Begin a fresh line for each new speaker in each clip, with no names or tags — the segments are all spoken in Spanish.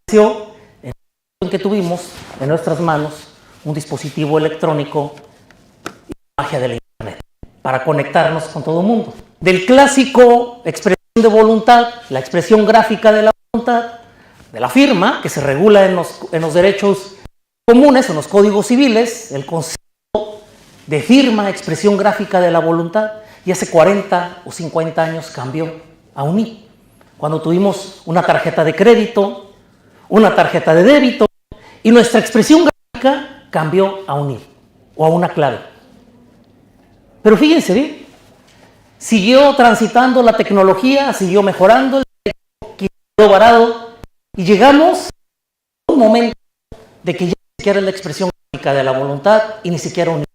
en el momento en que tuvimos en nuestras manos un dispositivo electrónico y la magia de la Internet para conectarnos con todo el mundo. Del clásico expresión de voluntad, la expresión gráfica de la voluntad, de la firma, que se regula en los derechos comunes, en los códigos civiles, el concepto de firma, expresión gráfica de la voluntad, y hace 40 o 50 años cambió a UNIP, cuando tuvimos una tarjeta de crédito, una tarjeta de débito, y nuestra expresión gráfica cambió a UNIP, o a una clave. Pero fíjense bien, siguió transitando la tecnología, siguió mejorando, el quedó varado, y llegamos a un momento de que ya ni siquiera es la expresión gráfica de la voluntad y ni siquiera UNIP.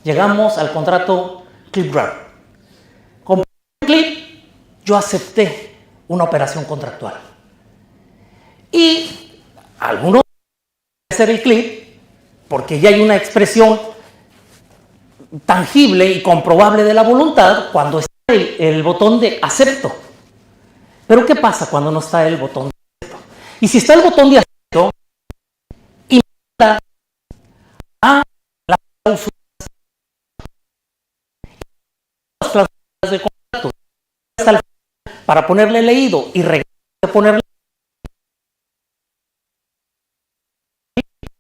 Llegamos al contrato clip-wrap. Con clip, yo acepté una operación contractual. Y algunos hacer el clip, porque ya hay una expresión tangible y comprobable de la voluntad cuando está el botón de acepto. Pero ¿qué pasa cuando no está el botón de acepto? Y si está el botón de acepto, invita a la cláusula de contrato para ponerle leído y regresar a ponerle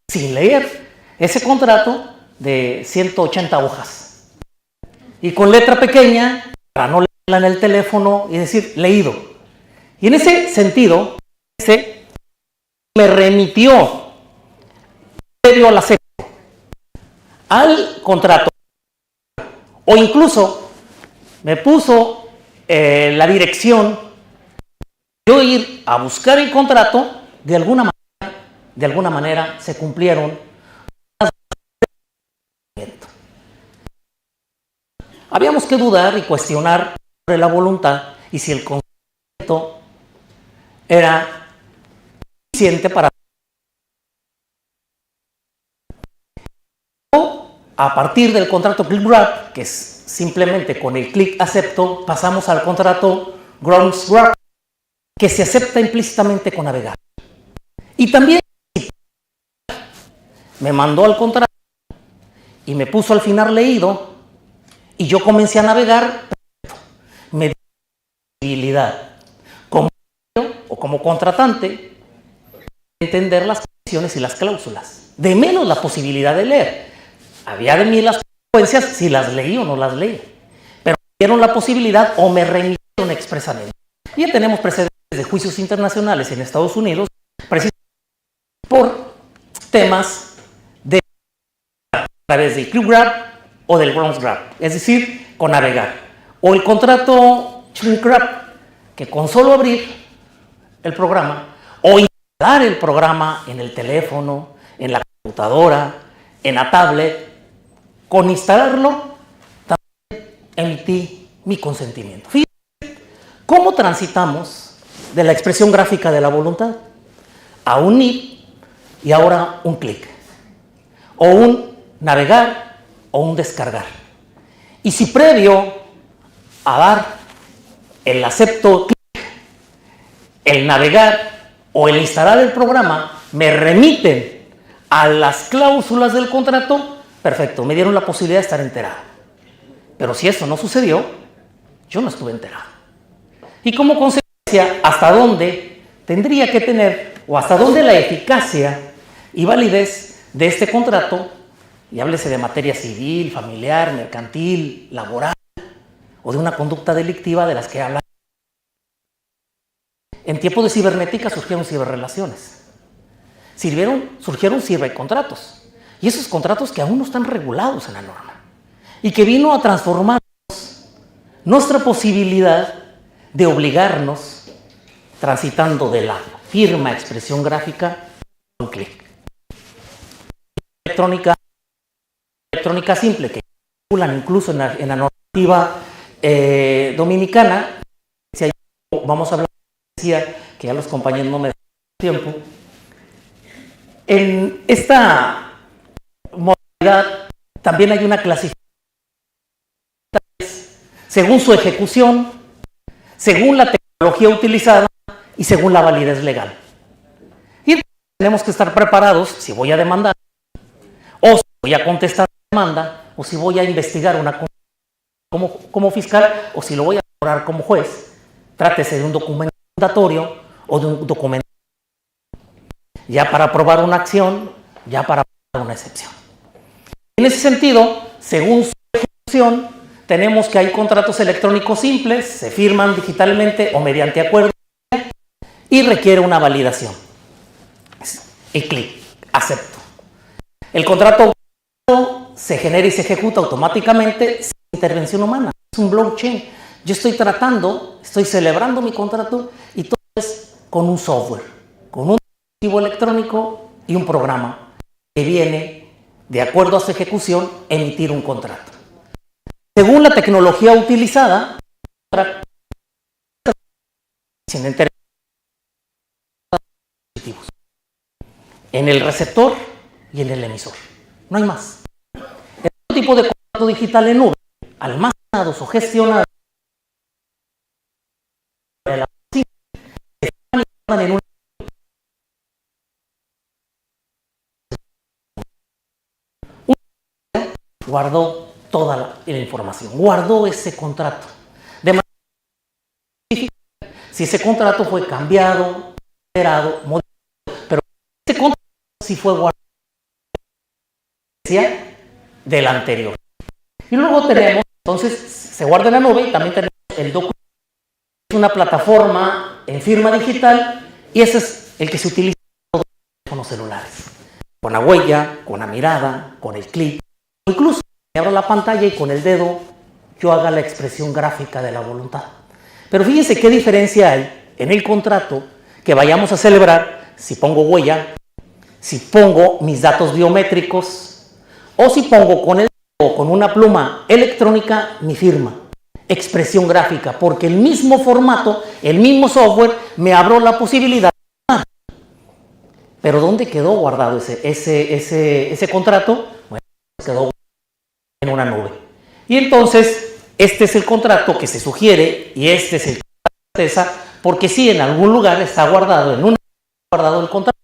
sin leer ese contrato de 180 hojas y con letra pequeña para no leerla en el teléfono y decir leído. Y en ese sentido, me remitió previo al acepto al contrato, o incluso me puso la dirección de yo ir a buscar el contrato. De alguna manera se cumplieron. Habíamos que dudar y cuestionar sobre la voluntad y si el concepto era suficiente para. A partir del contrato clip-wrap, que es simplemente con el clic acepto, pasamos al contrato grounds-wrap, que se acepta implícitamente con navegar. Y también me mandó al contrato y me puso al final leído y yo comencé a navegar. Me dio la posibilidad como o como contratante de entender las condiciones y las cláusulas, de menos la posibilidad de leer. Había de mí las consecuencias si las leí o no las leí, pero me dieron la posibilidad o me remitieron expresamente. Ya tenemos precedentes de juicios internacionales en Estados Unidos, precisamente por temas de a través del clip-wrap o del grounds-wrap, es decir, con navegar. O el contrato shrink-wrap, que con solo abrir el programa o instalar el programa en el teléfono, en la computadora, en la tablet, con instalarlo, también emití mi consentimiento. Fíjense cómo transitamos de la expresión gráfica de la voluntad a un NIP y ahora un clic, o un navegar o un descargar. Y si previo a dar el acepto clic, el navegar o el instalar el programa me remiten a las cláusulas del contrato, perfecto, me dieron la posibilidad de estar enterado. Pero si eso no sucedió, yo no estuve enterado. Y como consecuencia, ¿hasta dónde tendría que tener, o hasta dónde la eficacia y validez de este contrato, y háblese de materia civil, familiar, mercantil, laboral, o de una conducta delictiva de las que habla? En tiempos de cibernética surgieron ciberrelaciones, surgieron cibercontratos. Y esos contratos que aún no están regulados en la norma y que vino a transformar nuestra posibilidad de obligarnos, transitando de la firma expresión gráfica a un clic. Electrónica simple, que circulan incluso en la normativa dominicana. Si hay, vamos a hablar, decía que ya los compañeros no me dan tiempo. En esta modalidad también hay una clasificación según su ejecución, según la tecnología utilizada y según la validez legal. tenemos que estar preparados si voy a demandar, o si voy a contestar la demanda, o si voy a investigar como fiscal, o si lo voy a valorar como juez. Trátese de un documento mandatorio o de un documento ya para aprobar una acción, ya para aprobar una excepción. En ese sentido, según su ejecución, tenemos que hay contratos electrónicos simples, se firman digitalmente o mediante acuerdo y requiere una validación. Y clic, acepto. El contrato se genera y se ejecuta automáticamente sin intervención humana. Es un blockchain. Yo estoy estoy celebrando mi contrato y todo es con un software, con un dispositivo electrónico y un programa que viene, de acuerdo a su ejecución, emitir un contrato. Según la tecnología utilizada, sin intervención dispositivos, en el receptor y en el emisor. No hay más. El tipo de contrato digital en nube, almacenados o gestionados en la en un guardó toda la información, guardó ese contrato. De manera específica, si ese contrato fue cambiado, alterado, modificado, pero ese contrato sí fue guardado del anterior. Y luego tenemos, entonces, se guarda en la nube y también tenemos el documento, es una plataforma en firma digital y ese es el que se utiliza en todos los teléfonos celulares. Con la huella, con la mirada, con el clic, o incluso me abro la pantalla y con el dedo yo haga la expresión gráfica de la voluntad. Pero fíjense qué diferencia hay en el contrato que vayamos a celebrar si pongo huella, si pongo mis datos biométricos o si pongo con el dedo o con una pluma electrónica mi firma. Expresión gráfica, porque el mismo formato, el mismo software me abrió la posibilidad. Pero ¿dónde quedó guardado ese contrato? Bueno, quedó en una nube. Y entonces, este es el contrato que se sugiere y este es el que certeza, porque sí, en algún lugar está guardado, en un guardado el contrato.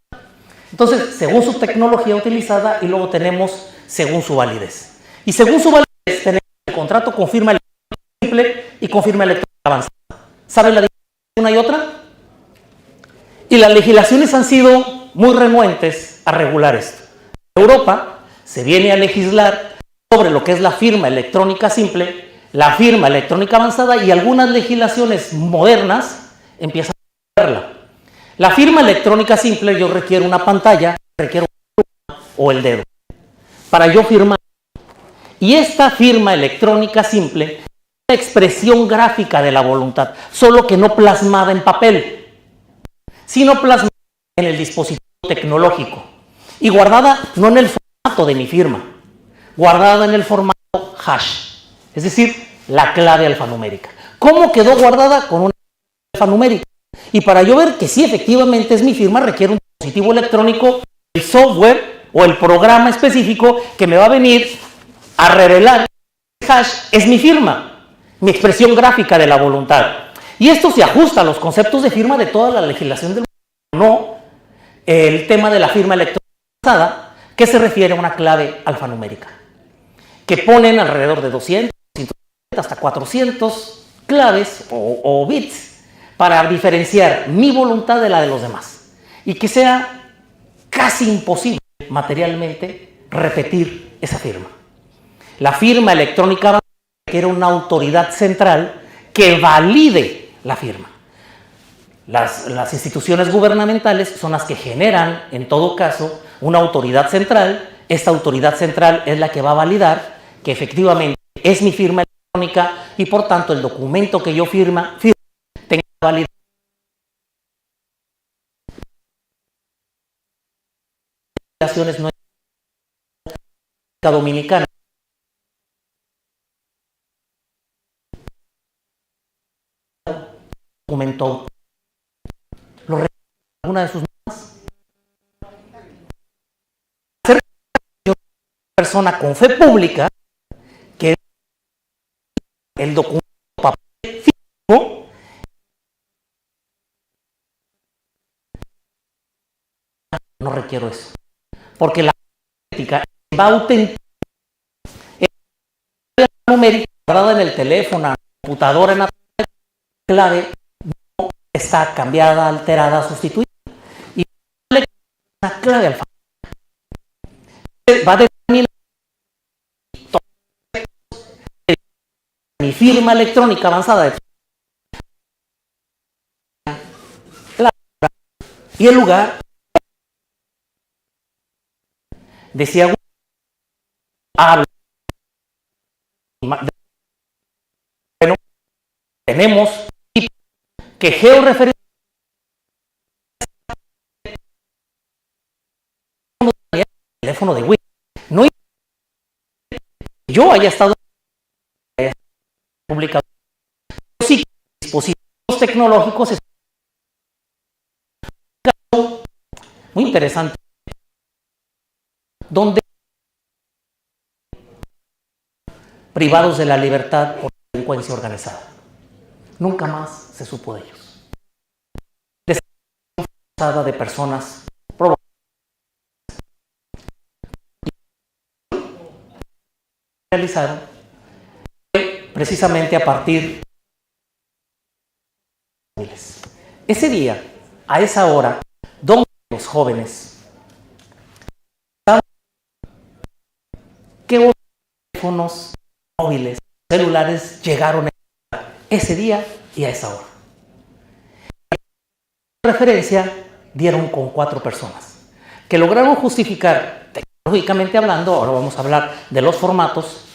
Entonces, según su tecnología utilizada y luego tenemos según su validez. Y según su validez tenemos el contrato con firma electrónica simple y con firma electrónica avanzada. ¿Saben la diferencia de una y otra? Y las legislaciones han sido muy renuentes a regular esto. En Europa se viene a legislar sobre lo que es la firma electrónica simple, la firma electrónica avanzada y algunas legislaciones modernas empiezan a verla. La firma electrónica simple yo requiero una pantalla, requiero una pluma o el dedo para yo firmar. Y esta firma electrónica simple es la expresión gráfica de la voluntad, solo que no plasmada en papel, sino plasmada en el dispositivo tecnológico y guardada no en el formato de mi firma, guardada en el formato hash, es decir, la clave alfanumérica. ¿Cómo quedó guardada? Con una clave alfanumérica. Y para yo ver que sí efectivamente es mi firma, requiere un dispositivo electrónico, el software o el programa específico que me va a venir a revelar que el hash es mi firma, mi expresión gráfica de la voluntad. Y esto se ajusta a los conceptos de firma de toda la legislación del mundo, no el tema de la firma electrónica avanzada, que se refiere a una clave alfanumérica, que ponen alrededor de 200, hasta 400 claves o bits para diferenciar mi voluntad de la de los demás y que sea casi imposible materialmente repetir esa firma. La firma electrónica requiere una autoridad central que valide la firma. Las instituciones gubernamentales son las que generan, en todo caso, una autoridad central. Esta autoridad central es la que va a validar que efectivamente es mi firma electrónica y por tanto el documento que yo firma tenga validez. No dominicana. Documento lo alguna de sus normas. Ser una persona con fe pública que el documento papel físico no requiero eso. Porque la ética va a autenticar la numérica guardada en el teléfono, en la computadora, en la clave, no está cambiada, alterada, sustituida. Y la clave alfa va a determinar mi firma electrónica avanzada y el lugar. Decía, habla. Bueno, tenemos que georreferencia el teléfono de Wii. No yo haya estado publicado. Sí, dispositivos tecnológicos es muy interesante, donde privados de la libertad por delincuencia organizada. Nunca más se supo de ellos. Desplazada de personas provocadas. Realizaron precisamente a partir de ese día, a esa hora, donde los jóvenes que otros teléfonos móviles, celulares llegaron ese día y a esa hora. Referencia dieron con 4 personas que lograron justificar, tecnológicamente hablando, ahora vamos a hablar de los formatos,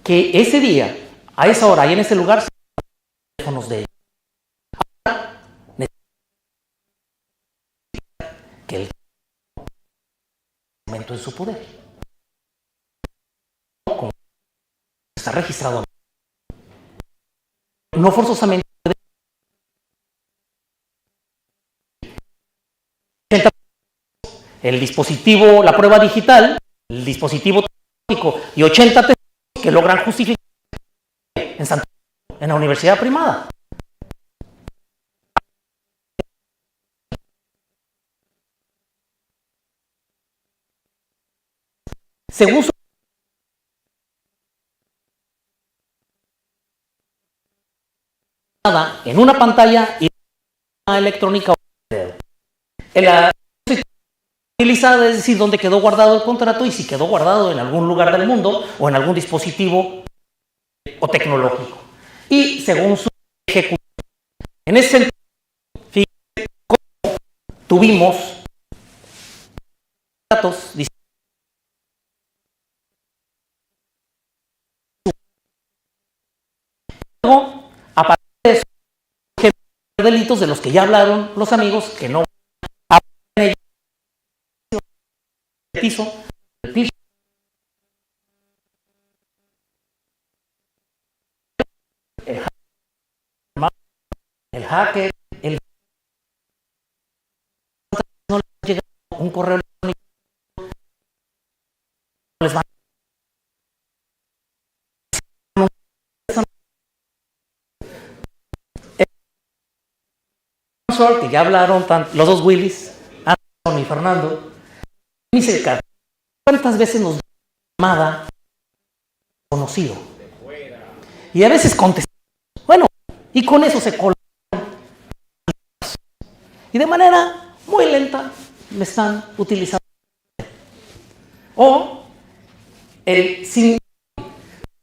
que ese día, a esa hora y en ese lugar, se teléfonos de ellos. Ahora, que el momento en su poder. Está registrado. No forzosamente. El dispositivo, la prueba digital, el dispositivo tecnológico y 80 testigos que logran justificar en Santo Domingo, en la universidad primada. Según su en una pantalla y una electrónica en la utilizada, es decir, dónde quedó guardado el contrato y si quedó guardado en algún lugar del mundo o en algún dispositivo o tecnológico. Y según su ejecución. En ese sentido, fíjense cómo tuvimos datos luego, a partir de eso, delitos de los que ya hablaron los amigos, que no hablan el piso, el hacker, el no les llega un correo electrónico, les van que ya hablaron los dos Willis, Anderson y Fernando. Dice, ¿cuántas veces nos da llamada conocido? Y a veces contestamos, bueno, y con eso se colan. Y de manera muy lenta me están utilizando. O el SIM,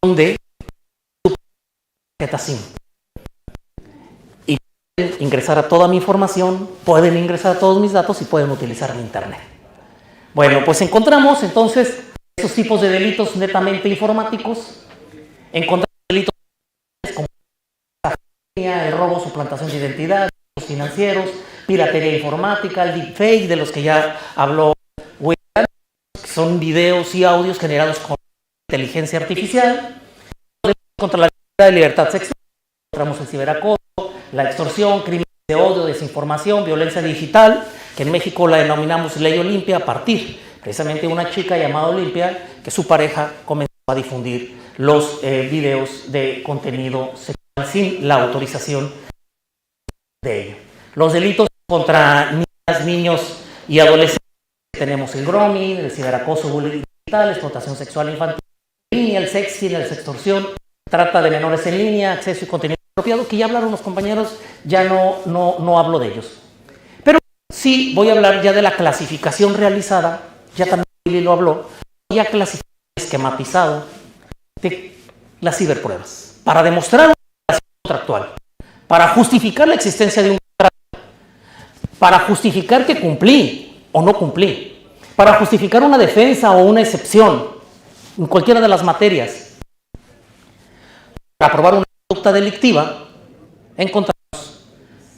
donde tu tarjeta SIM. Y pueden ingresar a toda mi información, pueden ingresar a todos mis datos y pueden utilizar el Internet. Bueno, pues encontramos entonces esos tipos de delitos netamente informáticos. Encontramos delitos como el robo, suplantación de identidad, delitos financieros, piratería informática, el deepfake, de los que ya habló William, que son videos y audios generados con inteligencia artificial, contra la libertad sexual, encontramos el ciberacoso, la extorsión, crímenes de odio, desinformación, violencia digital, que en México la denominamos Ley Olimpia a partir precisamente de una chica llamada Olimpia, que su pareja comenzó a difundir los videos de contenido sexual sin la autorización de ella. Los delitos contra niñas, niños y adolescentes tenemos el grooming, el ciberacoso, bullying digital, explotación sexual infantil, el sexting, la sextorsión, trata de menores en línea, acceso y contenido apropiado, que ya hablaron los compañeros, ya no hablo de ellos. Pero sí voy a hablar ya de la clasificación realizada, ya también Willy lo habló, ya clasificado, esquematizado de las ciberpruebas, para demostrar una relación contractual, para justificar la existencia de un contrato, para justificar que cumplí o no cumplí, para justificar una defensa o una excepción en cualquiera de las materias. Para probar una conducta delictiva, encontramos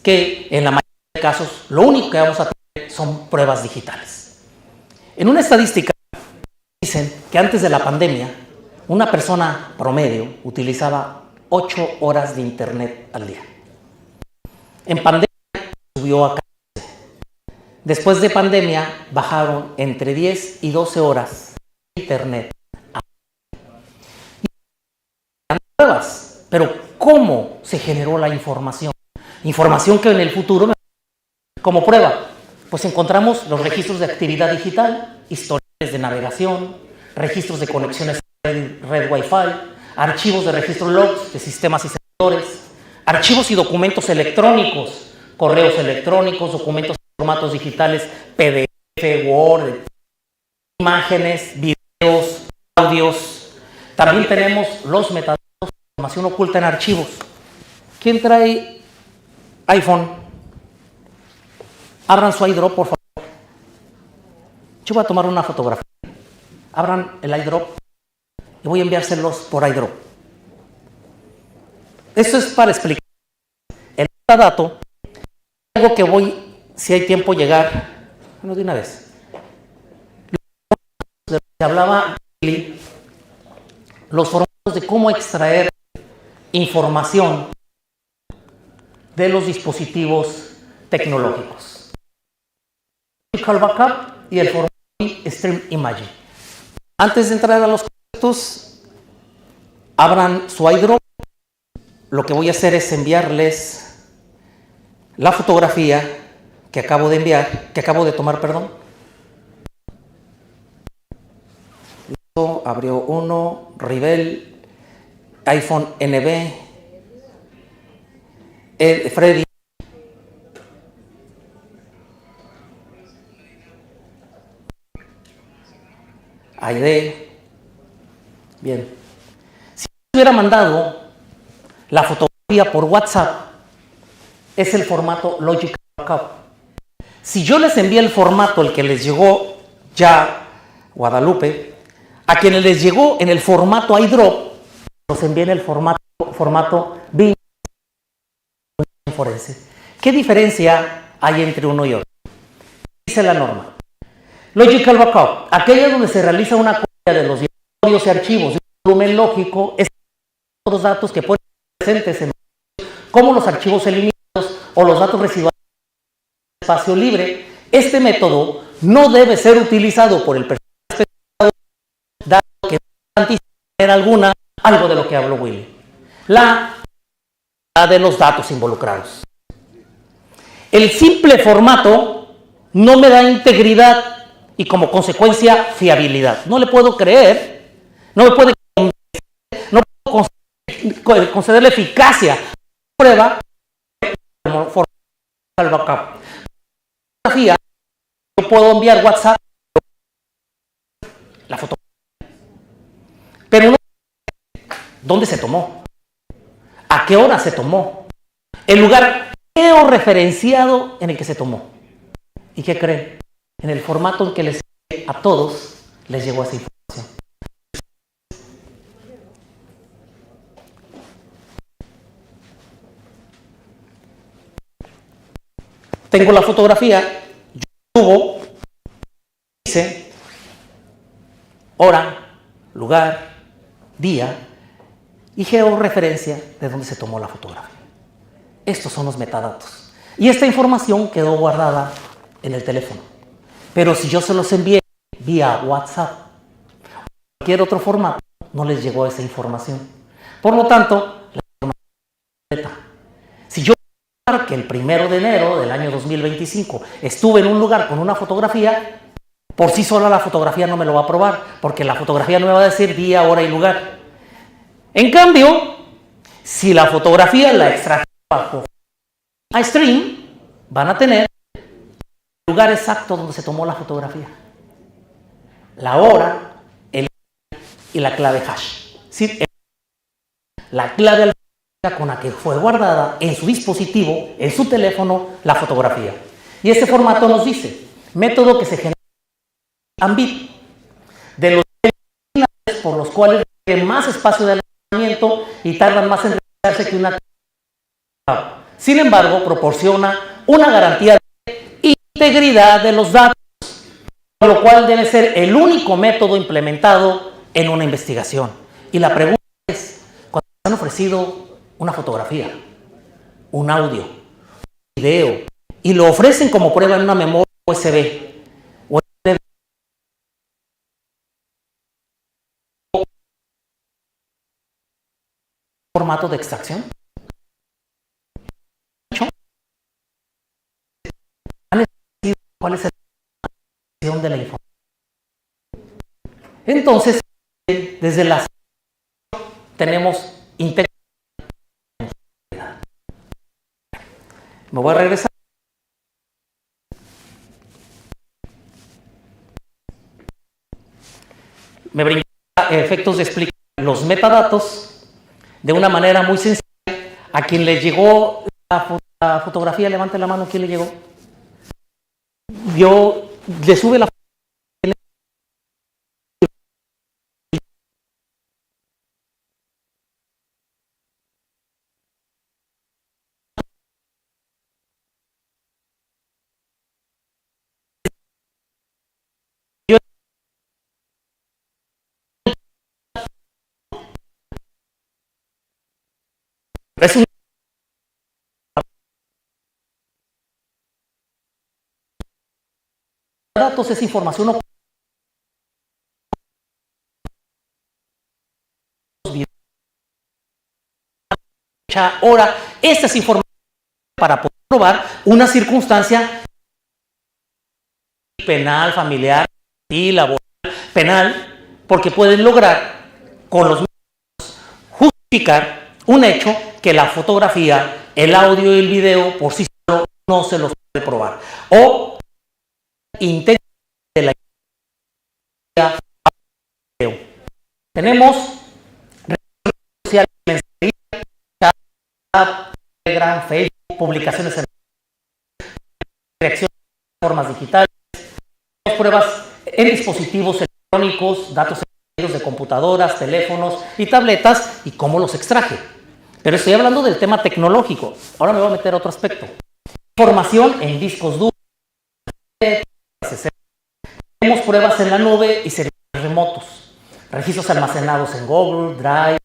que en la mayoría de casos lo único que vamos a tener son pruebas digitales. En una estadística dicen que antes de la pandemia una persona promedio utilizaba 8 horas de internet al día. En pandemia subió a 14. Después de pandemia bajaron entre 10 y 12 horas de internet. Y pruebas, pero ¿cómo se generó la información? Información que en el futuro, como prueba, pues encontramos los registros de actividad digital, historiales de navegación, registros de conexiones a red Wi-Fi, archivos de registro logs de sistemas y servidores, archivos y documentos electrónicos, correos electrónicos, documentos en formatos digitales, PDF, Word, imágenes, videos, audios. También tenemos los metadatos, información oculta en archivos. ¿Quién trae iPhone? Abran su iDrop, por favor. Yo voy a tomar una fotografía. Abran el iDrop y voy a enviárselos por iDrop. Esto es para explicar el metadato, algo que voy, si hay tiempo, llegar, bueno, de una vez. De lo que hablaba los formatos de cómo extraer información de los dispositivos tecnológicos. Logical Backup y el formato Stream Imaging. Antes de entrar a los conceptos, abran su iDrop. Lo que voy a hacer es enviarles la fotografía que acabo de tomar, perdón. Listo, abrió uno, Rivel, iPhone NB, Freddy. ID. Bien. Si hubiera mandado la fotografía por WhatsApp, es el formato Logical Backup. Si yo les envié el formato, el que les llegó ya Guadalupe, a quienes les llegó en el formato iDrop, los envié en el formato BIM forense. ¿Qué diferencia hay entre uno y otro? Dice la norma. Logical Backup, aquella donde se realiza una copia de los directorios y archivos de un volumen lógico, es los datos que pueden ser presentes en como los archivos eliminados o los datos residuales en espacio libre. Este método no debe ser utilizado por el personal especializado, dado que no garantiza de manera alguna algo de lo que habló Willy. La de los datos involucrados. El simple formato no me da integridad y como consecuencia fiabilidad. No le puedo creer, no me puede concederle eficacia a la prueba como formato backup. Fotografía, yo puedo enviar WhatsApp la fotografía, pero no dónde se tomó, a qué hora se tomó, el lugar georreferenciado en el que se tomó. ¿Y qué creen? En el formato en que les a todos les llegó esa información. Tengo la fotografía, yo subo, dice hora, lugar, día y georreferencia de dónde se tomó la fotografía. Estos son los metadatos. Y esta información quedó guardada en el teléfono. Pero si yo se los envié vía WhatsApp o cualquier otro formato, no les llegó esa información. Por lo tanto, la información es completa. Si yo que el 1 de enero del año 2025 estuve en un lugar con una fotografía, Por sí sola la fotografía no me lo va a probar, porque la fotografía no me va a decir día, hora y lugar. En cambio, si la fotografía la extraje bajo iStream, van a tener el lugar exacto donde se tomó la fotografía, la hora, el y la clave hash. ¿Sí? La clave con la que fue guardada en su dispositivo, en su teléfono, la fotografía. Y ese formato nos dice, método que se genera en bit, de los por los cuales requiere más espacio de almacenamiento y tardan más en realizarse que una. Sin embargo, proporciona una garantía de integridad de los datos, por lo cual debe ser el único método implementado en una investigación. Y la pregunta es, cuando han ofrecido una fotografía, un audio, un video, y lo ofrecen como prueba en una memoria USB, o en formato de extracción, ¿cuál es la información de la información? Entonces, desde la tenemos integridad. Me voy a regresar. Me brinca efectos de explicar los metadatos de una manera muy sencilla. A quien le llegó la fotografía, levante la mano, ¿quién le llegó? Yo le sube la es un datos, es información. Ahora, esta es información para poder probar una circunstancia penal, familiar y laboral, penal, porque pueden lograr con los medios justificar un hecho que la fotografía, el audio y el video por sí solo no se los puede probar. O integridad de la video. Tenemos redes sociales, Telegram, Facebook, publicaciones en reacciones de formas digitales, pruebas en dispositivos electrónicos, datos de computadoras, teléfonos y tabletas y cómo los extraje. Pero estoy hablando del tema tecnológico. Ahora me voy a meter a otro aspecto. Información en discos duros. Tenemos pruebas en la nube y servidores remotos. Registros almacenados en Google, Drive,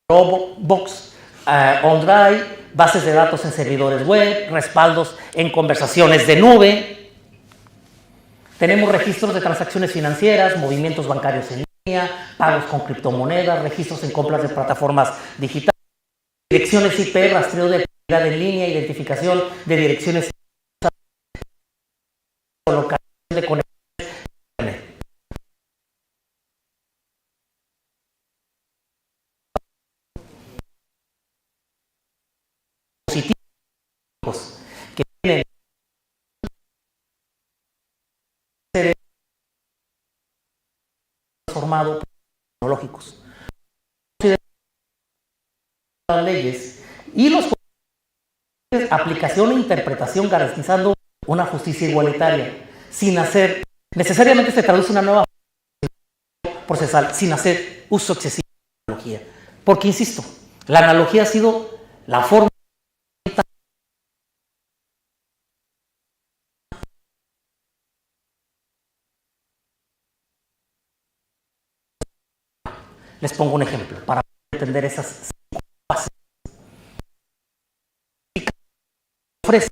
Dropbox, OneDrive, bases de datos en servidores web, respaldos en conversaciones de nube. Tenemos registros de transacciones financieras, movimientos bancarios en línea, pagos con criptomonedas, registros en compras de plataformas digitales, direcciones IP, rastreo de actividad en línea, identificación de direcciones, colocación de conexiones. Que tienen formado tecnológicos, las leyes y los aplicación e interpretación garantizando una justicia igualitaria, sin hacer, necesariamente se traduce una nueva procesal, sin hacer uso excesivo de la analogía. Porque, insisto, la analogía ha sido la forma. Les pongo un ejemplo para entender esas bases. Ofrece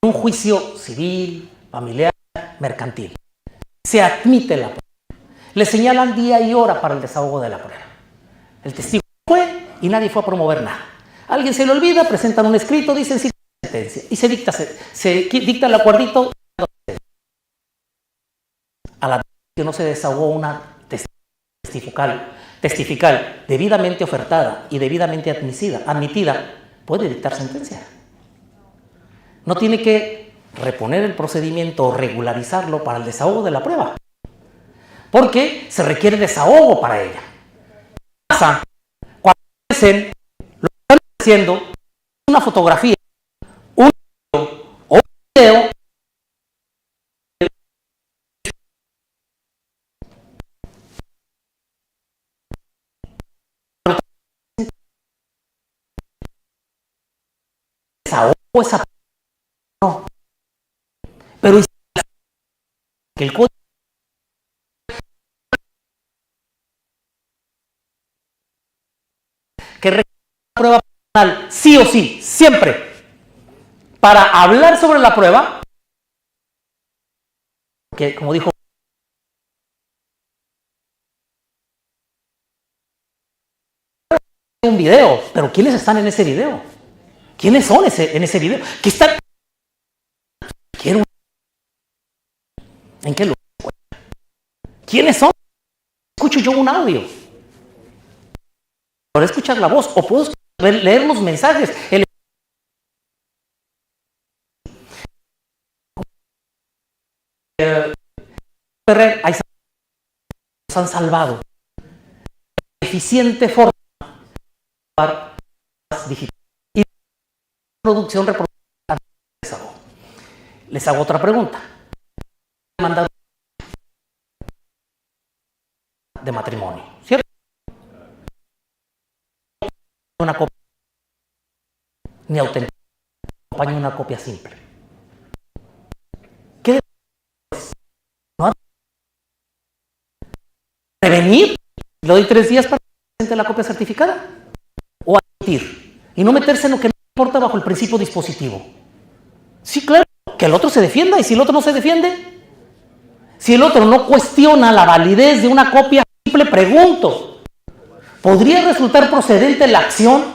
un juicio civil, familiar, mercantil. Se admite la prueba. Le señalan día y hora para el desahogo de la prueba. El testigo fue y nadie fue a promover nada. Alguien se le olvida, presentan un escrito, dicen sí, sentencia y se dicta el acuerdito. a la que no se desahogó una testifical debidamente ofertada y debidamente admitida, puede dictar sentencia. No tiene que reponer el procedimiento o regularizarlo para el desahogo de la prueba, porque se requiere desahogo para ella. ¿Qué pasa cuando dicen lo que están haciendo una fotografía, un video o un video? Desahogo esa no, pero que el código que requiere una prueba personal, sí o sí, siempre, para hablar sobre la prueba, que como dijo, un video, pero ¿quiénes están en ese video? ¿Quiénes son en ese video? ¿Qué están? ¿En qué lugar? ¿Quiénes son? Escucho yo un audio. Puedo escuchar la voz o puedo leer los mensajes. Ferrer, ahí nos han salvado. Eficiente forma digital y producción les hago otra pregunta. Mandado de matrimonio, ¿cierto? Una copia ni auténtica, acompaña una copia simple. ¿Qué no prevenir? Le doy 3 días para que presente la copia certificada o admitir y no meterse en lo que no importa bajo el principio dispositivo. Sí, claro, que el otro se defienda, y si el otro no se defiende, si el otro no cuestiona la validez de una copia simple, pregunto, ¿podría resultar procedente la acción?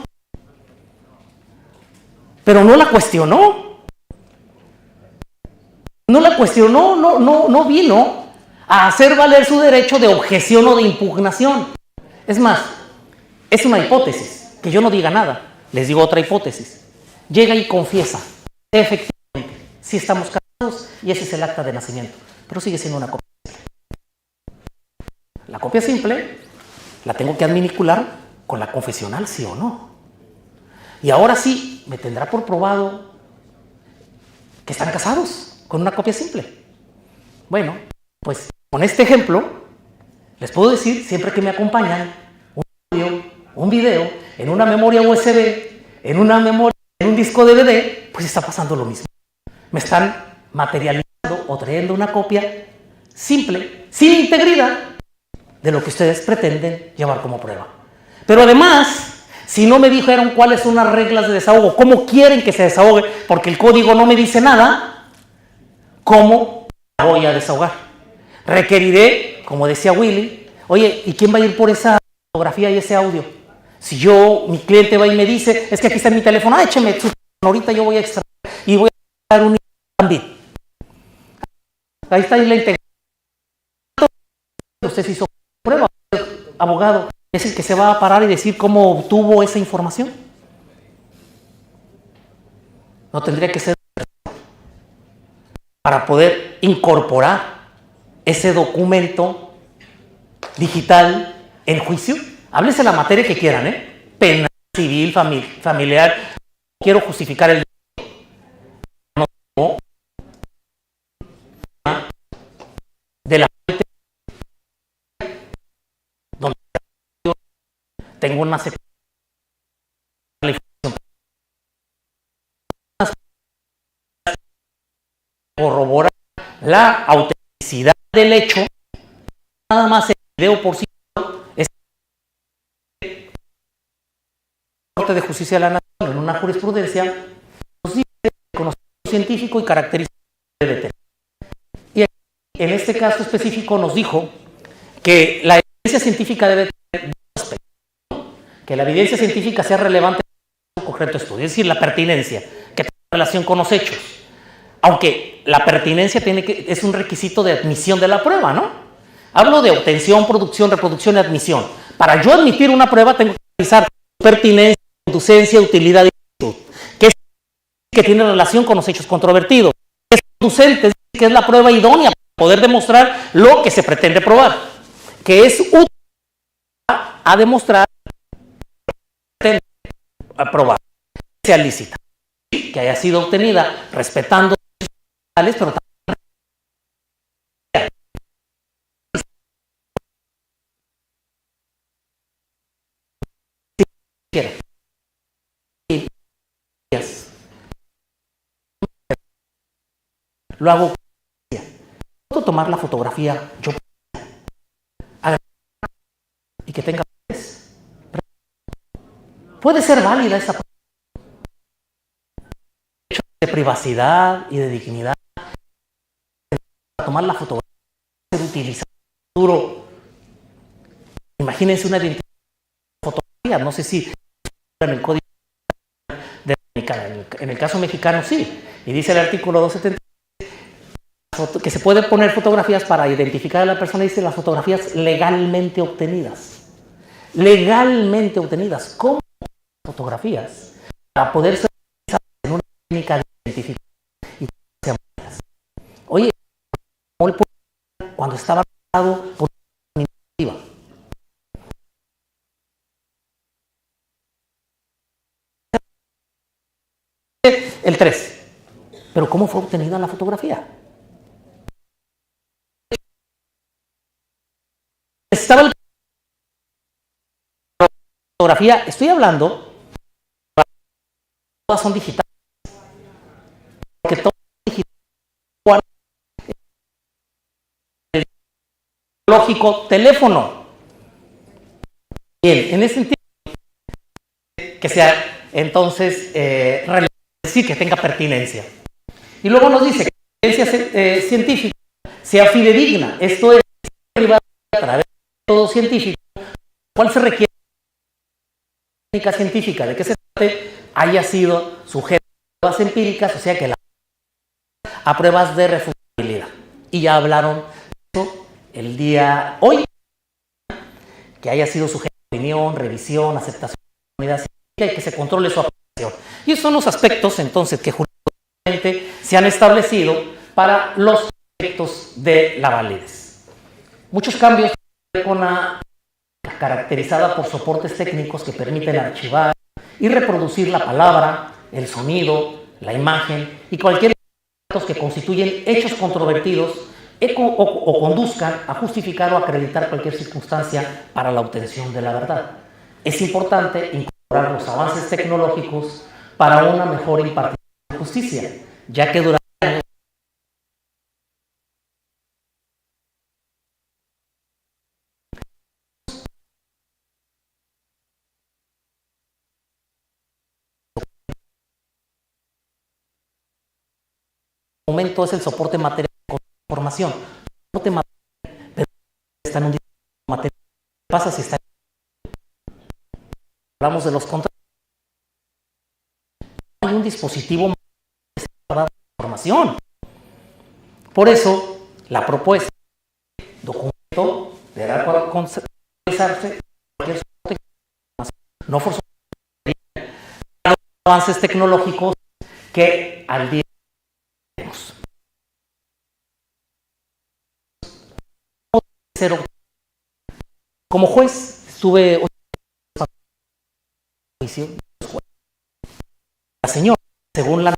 Pero no la cuestionó. No la cuestionó, no vino a hacer valer su derecho de objeción o de impugnación. Es más, es una hipótesis, que yo no diga nada. Les digo otra hipótesis. Llega y confiesa, efectivamente, sí estamos casados y ese es el acta de nacimiento, pero sigue siendo una copia simple. La copia simple la tengo que adminicular con la confesional, sí o no. Y ahora sí, me tendrá por probado que están casados con una copia simple. Bueno, pues con este ejemplo, les puedo decir, siempre que me acompañan, un audio, un video, en una memoria USB, en una memoria, en un disco DVD, pues está pasando lo mismo. Me están materializando o trayendo una copia simple, sin integridad, de lo que ustedes pretenden llevar como prueba. Pero además, si no me dijeron cuáles son las reglas de desahogo, cómo quieren que se desahogue, porque el código no me dice nada, ¿cómo voy a desahogar? Requeriré, como decía Willy, oye, ¿y quién va a ir por esa fotografía y ese audio? Si mi cliente va y me dice, es que aquí está mi teléfono, écheme su teléfono, ahorita yo voy a extraer y voy a dar un bit. Ahí está la integración. Usted se hizo prueba, abogado, es el que se va a parar y decir cómo obtuvo esa información. No tendría que ser para poder incorporar ese documento digital en juicio. Háblese la materia que quieran, penal, civil, familiar. Quiero justificar el de la fuente donde tengo una corrobora la autenticidad del hecho. Nada más el video por sí solo es Corte de Justicia de la Nación en una jurisprudencia nos dice conocimiento científico y características de DT. Y en este caso específico nos dijo que la evidencia científica debe tener dos aspectos, que la evidencia científica sea relevante en un concreto estudio, es decir, la pertinencia, que tenga relación con los hechos. Aunque la pertinencia es un requisito de admisión de la prueba, ¿no? Hablo de obtención, producción, reproducción y admisión. Para yo admitir una prueba tengo que analizar pertinencia, conducencia, utilidad y actitud. ¿Qué es que tiene relación con los hechos controvertidos? ¿Qué es conducente? Que es la prueba idónea para poder demostrar lo que se pretende probar. Que es útil a demostrar, a probar, que sea lícita, que haya sido obtenida respetando pero también lo hago. Puedo tomar la fotografía yo y que tenga puede ser válida esa de privacidad y de dignidad. Tomar la fotografía, ser utilizada duro. Imagínense una identidad de fotografía, no sé si en el código de en el caso mexicano sí, y dice el artículo 270 que se pueden poner fotografías para identificar a la persona, dice las fotografías legalmente obtenidas. Legalmente obtenidas. ¿Cómo fotografías? Para poder ser utilizadas en una técnica de identificación y oye, cuando estaba casado por una iniciativa. El 3. Pero ¿cómo fue obtenida la fotografía? Estaba la fotografía, estoy hablando, todas son digitales, porque todo es digital. El lógico teléfono. Bien, en ese sentido, que sea entonces decir que tenga pertinencia. Y luego nos dice que la evidencia científica sea fidedigna, esto es privada a través de todo científico, cuál se requiere técnica científica, de que se trate, haya sido sujeto a pruebas empíricas, o sea que a pruebas de refutabilidad. Y ya hablaron de eso el día hoy, que haya sido sujeto a opinión, revisión, aceptación de la comunidad científica y que se controle su aplicación. Y esos son los aspectos entonces que jurídicamente se han establecido para los efectos de la validez. Muchos cambios con la caracterizada por soportes técnicos que permiten archivar y reproducir la palabra, el sonido, la imagen y cualquier datos que constituyen hechos controvertidos o conduzcan a justificar o acreditar cualquier circunstancia para la obtención de la verdad. Es importante incorporar los avances tecnológicos para una mejor impartición de justicia, ya que durante momento es el soporte material de información. Soporte material, pero está en un dispositivo material. ¿Qué pasa si está hablamos de los contratos? Hay un dispositivo para información. Por eso, la propuesta documento deberá conceptualizarse cualquier soporte no forzosamente avances tecnológicos que al día tenemos. Como juez estuve juicio. La señora, según los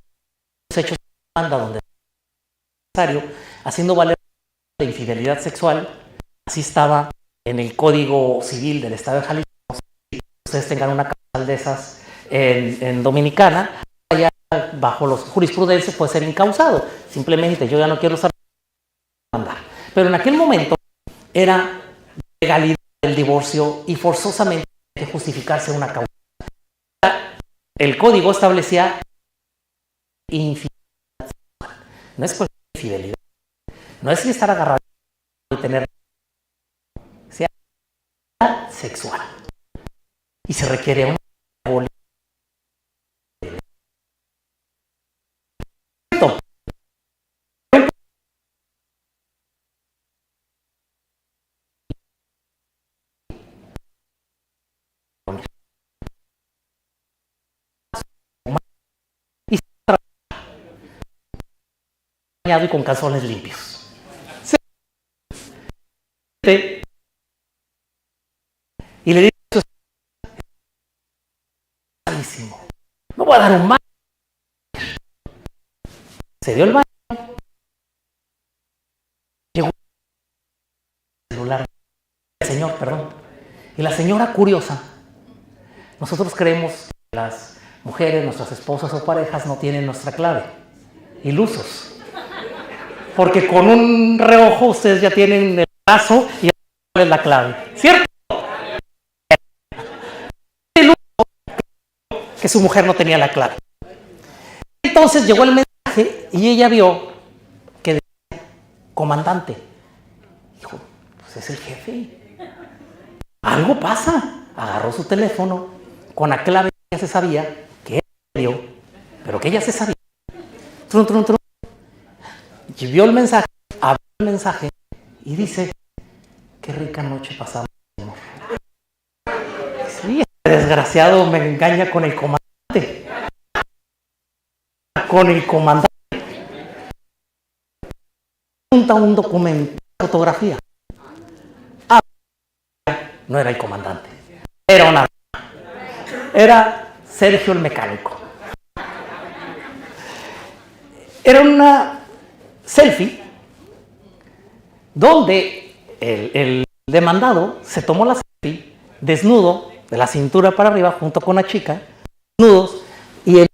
hechos de demanda donde es necesario, haciendo valer la infidelidad sexual, así estaba en el Código Civil del Estado de Jalisco. Si ustedes tengan una causal de esas en Dominicana, allá bajo los jurisprudencias puede ser incausado. Simplemente yo ya no quiero usar mandar. Pero en aquel momento era legalidad del divorcio y forzosamente hay que justificarse una causa. El código establecía infidelidad sexual. No es cualquier infidelidad. No es estar agarrado y tener sea sexual. Y se requiere una bañado y con calzones limpios. Y le dice, me voy a dar un baño. Se dio el baño. Llegó el celular. El señor, perdón. Y la señora curiosa. Nosotros creemos que las mujeres, nuestras esposas o parejas no tienen nuestra clave. Ilusos. Porque con un reojo ustedes ya tienen el brazo y ya saben la clave. ¿Cierto? Que su mujer no tenía la clave. Entonces llegó el mensaje y ella vio que decía comandante. Dijo, pues es el jefe. Algo pasa. Agarró su teléfono con la clave que ya se sabía, que él dio, pero que ella se sabía. Trun, trun, trun. Y vio el mensaje, abrió el mensaje y dice, qué rica noche pasamos, amor. Sí, este desgraciado me engaña con el comandante. Con el comandante. Junta un documento, fotografía. Ah, no era el comandante. Era una... Era Sergio el mecánico. Era una selfie donde el demandado se tomó la selfie desnudo, de la cintura para arriba, junto con una chica, desnudos, y el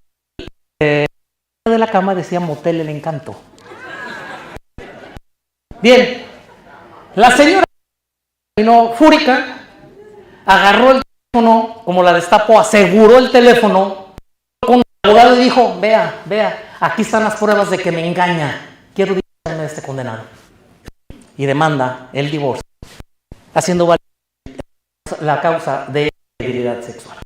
de la cama decía Motel El Encanto. Bien, la señora vino fúrica, agarró el teléfono, como la destapó, aseguró el teléfono con el abogado y dijo, vea, aquí están las pruebas de que me engaña, quiero divorciarme de este condenado. Y demanda el divorcio, haciendo valer la causa de infidelidad sexual.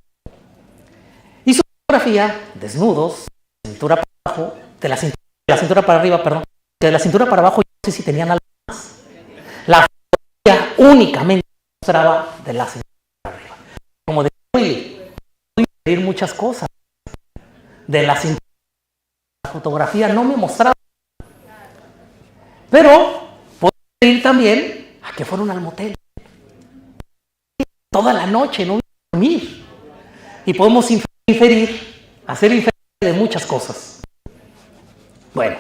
Y su fotografía, desnudos, cintura para abajo, de la cintura para arriba, perdón, de la cintura para abajo, yo no sé si tenían algo más. La fotografía únicamente mostraba de la cintura para arriba. Como de Willy, pude pedir muchas cosas. De la cintura, la fotografía no me mostraba. Pero puedo pedir también a que fueron al motel. Toda la noche, no dormir. Y podemos hacer inferir de muchas cosas. Bueno,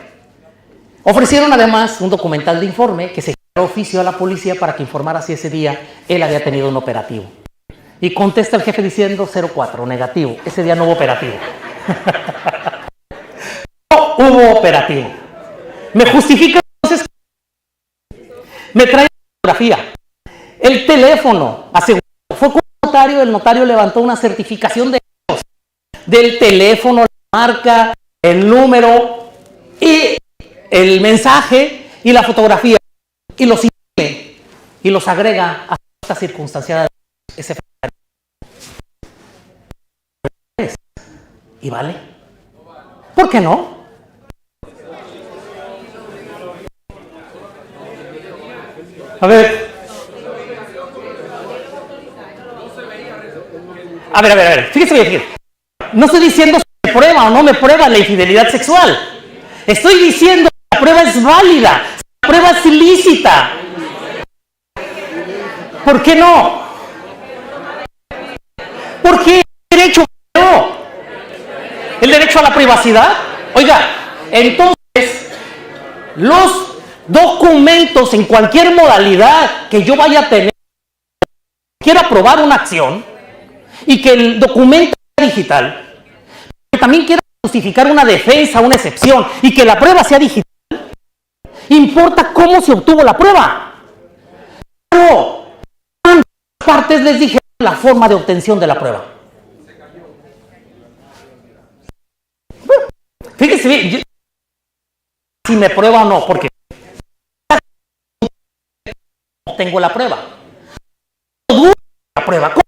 ofrecieron además un documental de informe que se generó oficio a la policía para que informara si ese día él había tenido un operativo. Y contesta el jefe diciendo 04, negativo. Ese día no hubo operativo. No hubo operativo. Me justifica entonces. Me trae la fotografía. El teléfono asegurado. Fue con el notario levantó una certificación de del teléfono, la marca, el número y el mensaje y la fotografía y los imprime y los agrega a esta circunstancia de ese y vale. ¿Por qué no? A ver, fíjese bien. No estoy diciendo si me prueba o no me prueba la infidelidad sexual. Estoy diciendo que la prueba es válida, la prueba es ilícita. ¿Por qué no? ¿Por qué el derecho no? ¿El derecho a la privacidad? Oiga, entonces, los documentos en cualquier modalidad que yo vaya a tener, quiero aprobar una acción y que el documento sea digital, que también quiero justificar una defensa, una excepción y que la prueba sea digital, importa cómo se obtuvo la prueba. Claro, ¿cuántas partes les dije la forma de obtención de la prueba? Fíjese bien, si me prueba o no, porque tengo la prueba. La prueba. ¿Cómo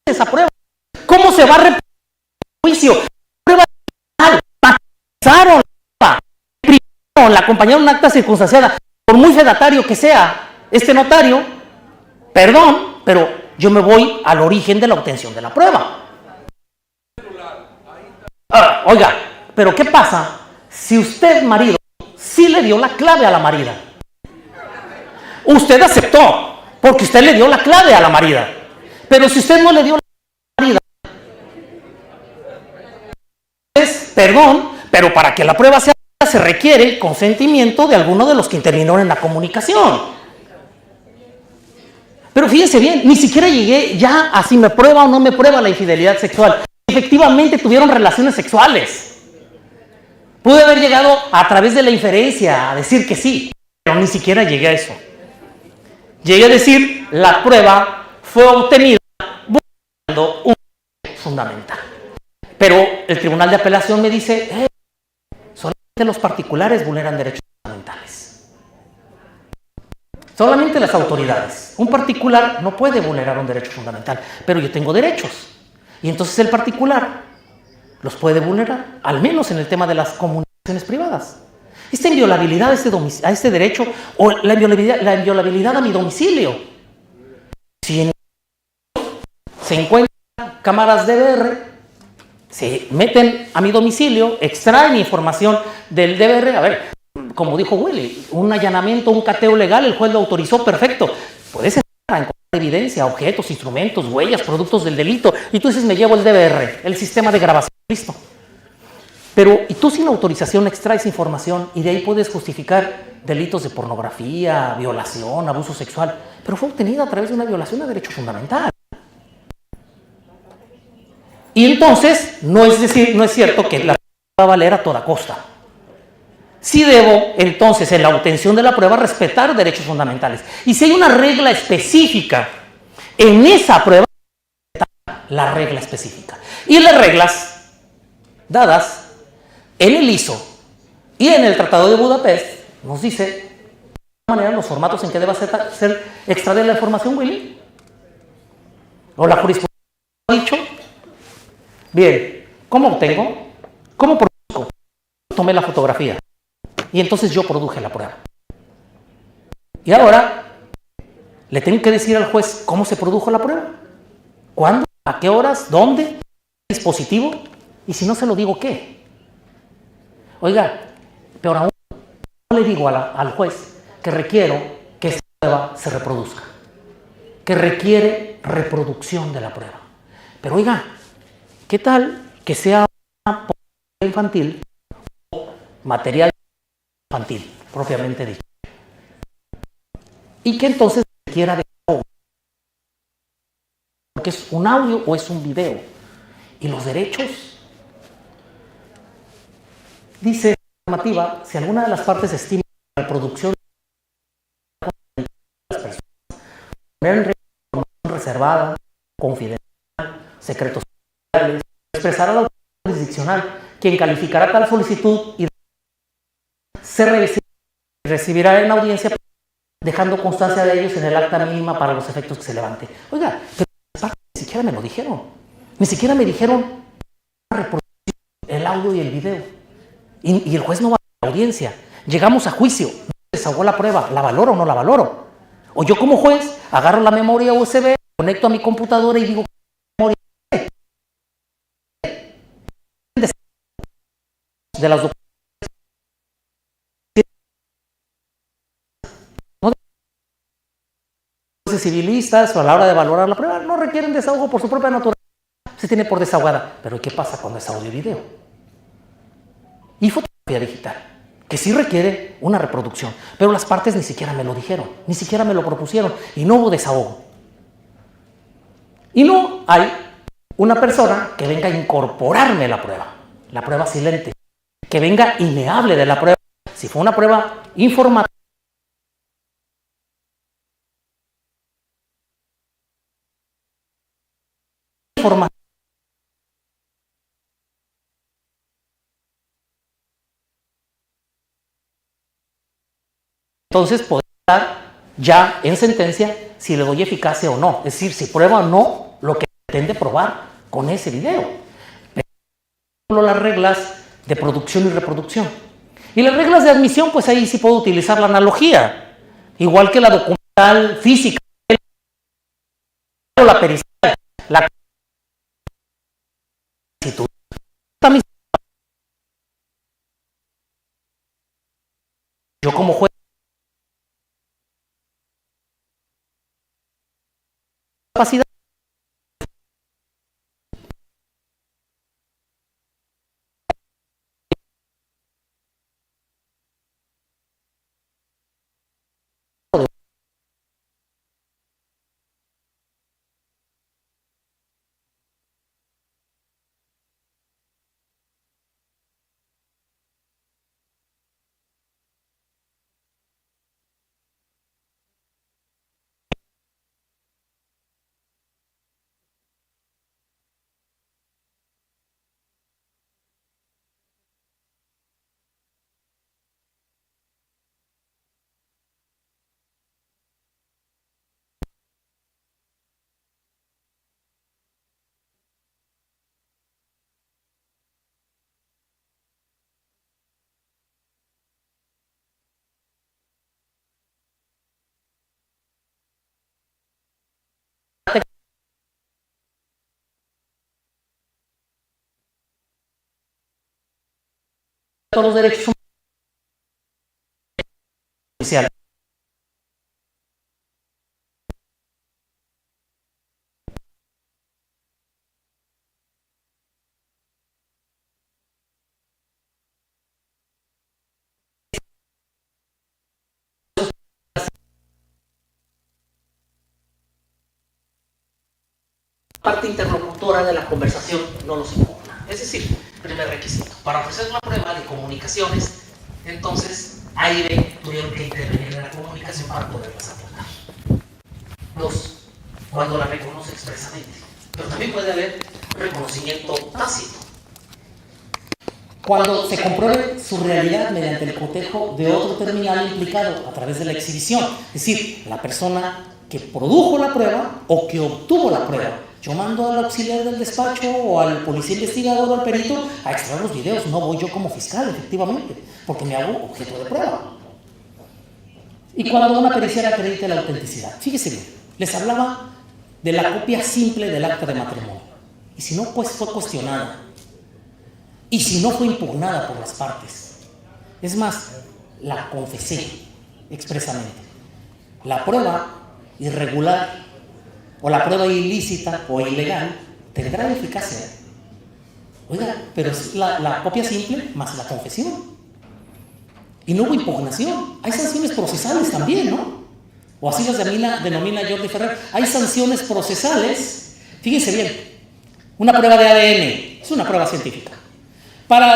es esa prueba? ¿Cómo se va a repetir el juicio? Prueba digital. Matizaron la prueba. La acompañaron un acta circunstanciada. Por muy fedatario que sea este notario, perdón, pero yo me voy al origen de la obtención de la prueba. Oiga, pero ¿qué pasa si usted, marido, sí le dio la clave a la marida. Usted aceptó, porque usted le dio la clave a la marida. Pero si usted no le dio la marida, pues, perdón, pero para que la prueba sea se requiere el consentimiento de alguno de los que intervinieron en la comunicación. Pero fíjense bien, ni siquiera llegué ya a si me prueba o no me prueba la infidelidad sexual. Efectivamente tuvieron relaciones sexuales. Pude haber llegado a través de la inferencia a decir que sí, pero ni siquiera llegué a eso. Llegué a decir, la prueba fue obtenida buscando un derecho fundamental. Pero el Tribunal de Apelación me dice, solamente los particulares vulneran derechos fundamentales. Solamente las autoridades. Un particular no puede vulnerar un derecho fundamental, pero yo tengo derechos. Y entonces el particular los puede vulnerar, al menos en el tema de las comunicaciones privadas. Esta inviolabilidad a este derecho, o la inviolabilidad a mi domicilio. Si se encuentran cámaras DVR, se meten a mi domicilio, extraen información del DVR, a ver, como dijo Willy, un allanamiento, un cateo legal, el juez lo autorizó, perfecto. Puedes entrar a encontrar evidencia, objetos, instrumentos, huellas, productos del delito, y tú dices, me llevo el DVR, el sistema de grabación, listo. Pero, y tú sin autorización extraes información y de ahí puedes justificar delitos de pornografía, violación, abuso sexual, pero fue obtenida a través de una violación de derecho fundamental. Y entonces, no es cierto que la prueba va a valer a toda costa. Sí debo, entonces, en la obtención de la prueba, respetar derechos fundamentales. Y si hay una regla específica en esa prueba, la regla específica. Y las reglas dadas en el ISO y en el Tratado de Budapest nos dice de qué manera los formatos en que deba ser extraída la información, Willy. ¿O la jurisprudencia ha dicho? Bien, ¿cómo obtengo? ¿Cómo produzco? Tomé la fotografía y entonces yo produje la prueba. Y ahora le tengo que decir al juez cómo se produjo la prueba. ¿Cuándo? ¿A qué horas? ¿Dónde? ¿Qué dispositivo? Y si no se lo digo, ¿qué? Oiga, peor aún, no le digo al juez que requiero que esta prueba se reproduzca, que requiere reproducción de la prueba. Pero oiga, ¿qué tal que sea una pornografía infantil o material infantil, propiamente dicho? Y que entonces requiera de desahogo, porque es un audio o es un video. Y los derechos, dice la normativa, si alguna de las partes estima la reproducción de las personas, poner en regla información reservada, confidencial, secretos sociales, expresará la autoridad jurisdiccional, quien calificará tal solicitud y se recibirá en audiencia, dejando constancia de ellos en el acta mínima para los efectos que se levante. Oiga, pero las partes ni siquiera me lo dijeron. Ni siquiera me dijeron el audio y el video. Y el juez no va a la audiencia. Llegamos a juicio, no desahogó la prueba, ¿la valoro o no la valoro? O yo como juez agarro la memoria USB, conecto a mi computadora y digo, memoria de las documentaciones civilistas o a la hora de valorar la prueba no requieren desahogo por su propia naturaleza, se tiene por desahogada. Pero ¿qué pasa cuando es audio y video? Y fotografía digital, que sí requiere una reproducción, pero las partes ni siquiera me lo dijeron, ni siquiera me lo propusieron y no hubo desahogo. Y no hay una persona que venga a incorporarme la prueba silente, que venga y me hable de la prueba. Si fue una prueba informativa, entonces podrá estar ya en sentencia si le doy eficacia o no. Es decir, si prueba o no lo que pretende probar con ese video. Pero las reglas de producción y reproducción. Y las reglas de admisión, pues ahí sí puedo utilizar la analogía. Igual que la documental física, la pericial, la solicitud. Yo como juez capacidad de todos los derechos humanos. Parte interlocutora de la conversación no los impugna. Es decir, primer requisito. Para ofrecer una prueba de comunicaciones, entonces AIB tuvieron que intervenir en la comunicación para poderlas aportar. Dos, cuando la reconoce expresamente. Pero también puede haber reconocimiento tácito. Cuando se compruebe su realidad mediante el cotejo de otro terminal implicado a través de la exhibición. Es decir, la persona que produjo la prueba o que obtuvo la prueba. Yo mando al auxiliar del despacho o al policía investigador o al perito a extraer los videos. No voy yo como fiscal, efectivamente, porque me hago objeto de prueba. Y cuando una pericial acredite la autenticidad. Fíjese bien, les hablaba de la copia simple del acta de matrimonio. Y si no, pues fue cuestionada. Y si no, fue impugnada por las partes. Es más, la confesé expresamente. La prueba irregular o la prueba ilícita o ilegal tendrá eficacia. Oiga, pero es la copia simple más la confesión. Y no hubo impugnación. Hay sanciones procesales también, ¿no? O así las denomina Jordi Ferrer. Hay sanciones procesales. Fíjense bien, una prueba de ADN es una prueba científica. Para